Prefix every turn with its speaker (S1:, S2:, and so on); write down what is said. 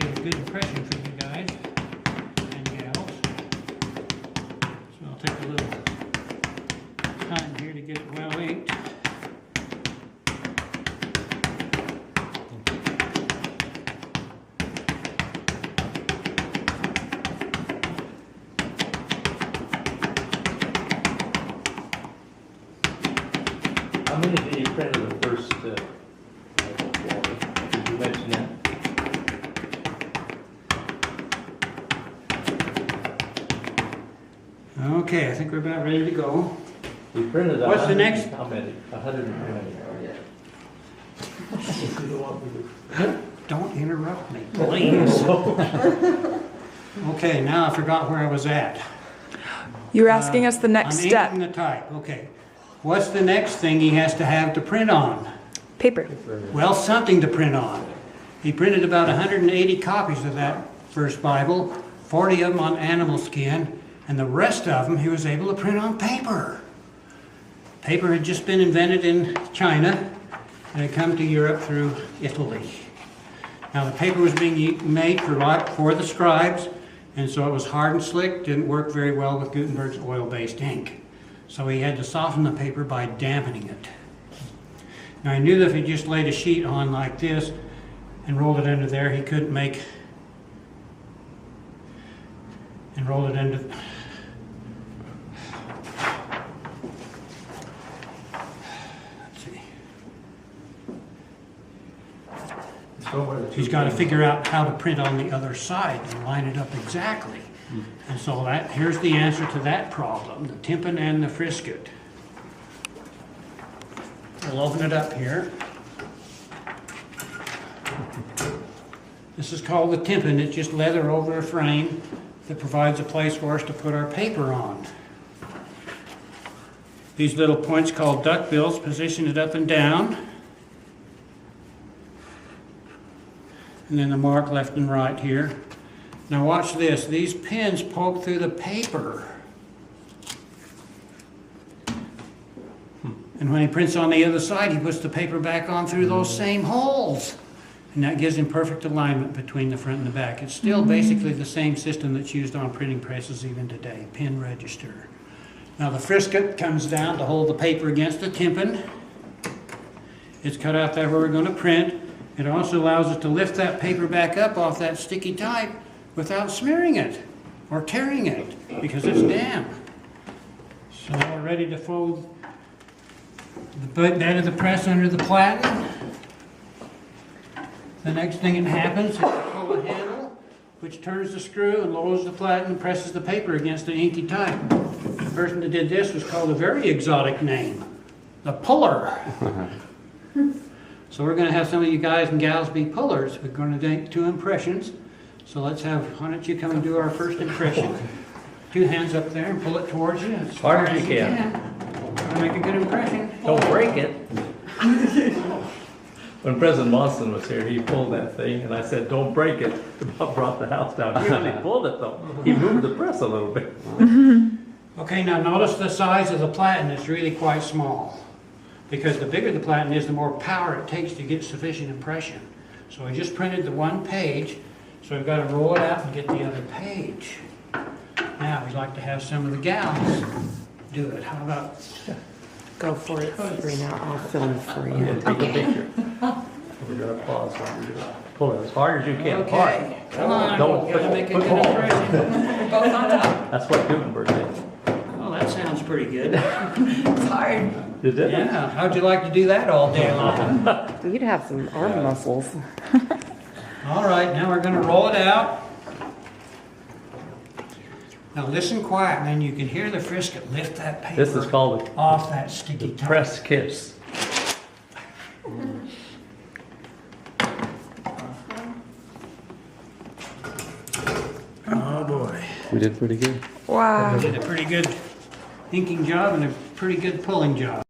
S1: get a good impression for you guys and gals. So I'll take a little time here to get it well inked.
S2: How many did you print in the first did you mention that?
S1: Okay, I think we're about ready to go.
S2: We printed
S1: What's the next?
S2: How many? 120.
S1: Don't interrupt me, please. Okay, now I forgot where I was at.
S3: You were asking us the next
S1: I'm
S3: step.
S1: inking the type. Okay. What's the next thing he has to have to print on?
S3: Paper.
S1: Well, something to print on. He printed about 180 copies of that first Bible, 40 of them on animal skin, and the rest of them he was able to print on paper. Paper had just been invented in China and had come to Europe through Italy. Now the paper was being made for the scribes, and so it was hard and slick, didn't work very well with Gutenberg's oil-based ink. So he had to soften the paper by dampening it. Now I knew that if he just laid a sheet on like this and rolled it under there, he couldn't make, and rolled it into, let's see. He's got to figure out how to print on the other side and line it up exactly. And so here's the answer to that problem, the tympan and the frisket. We'll open it up here. This is called the tympan. It's just leather over a frame that provides a place for us to put our paper on. These little points called duckbills position it up and down. And then the mark left and right here. Now watch this. These pins poke through the paper. And when he prints on the other side, he puts the paper back on through those same holes. And that gives him perfect alignment between the front and the back. It's still basically the same system that's used on printing presses even today, pin register. Now the frisket comes down to hold the paper against the tympan. It's cut out there where we're going to print. It also allows us to lift that paper back up off that sticky type without smearing it or tearing it because it's damp. So now we're ready to fold the bed of the press under the platen. The next thing that happens is we pull the handle, which turns the screw and lowers the platen and presses the paper against the inky type. The person that did this was called a very exotic name, the puller. So we're going to have some of you guys and gals be pullers. We're going to make 2 impressions. So let's have, why don't you come and do our first impression. 2 hands up there and pull it towards you as
S2: Hard as you can.
S1: Try to make a good impression.
S2: Don't break it. When President Monson was here, he pulled that thing, and I said, "Don't break it." Bob brought the house down. He really pulled it though. He moved the press a little bit.
S1: Okay, now notice the size of the platen is really quite small. Because the bigger the platen is, the more power it takes to get sufficient impression. So we just printed the 1 page, so we've got to roll it out and get the other page. Now we'd like to have some of the gals do it. How about?
S4: Go for it, Sabrina. I'll film for you.
S2: Yeah, take a picture. We're gonna pause while we do it. Pull it as hard as you can.
S1: Okay,
S2: Hard.
S1: come on,
S2: Don't
S1: gotta make a good
S2: put more.
S1: impression.
S4: Both on top.
S2: That's what Gutenberg did.
S1: Well, that sounds pretty good.
S4: It's hard.
S2: Did it?
S1: Yeah, how'd you like to do that all day long?
S4: You'd have some arm muscles.
S1: All right, now we're gonna roll it out. Now listen quiet, and then you can hear the frisket lift that paper
S2: This is called
S1: off that
S2: the
S1: sticky type.
S2: press kiss.
S1: Oh boy.
S5: We did pretty good.
S3: Wow.
S1: Did a pretty good inking job and a pretty good pulling job.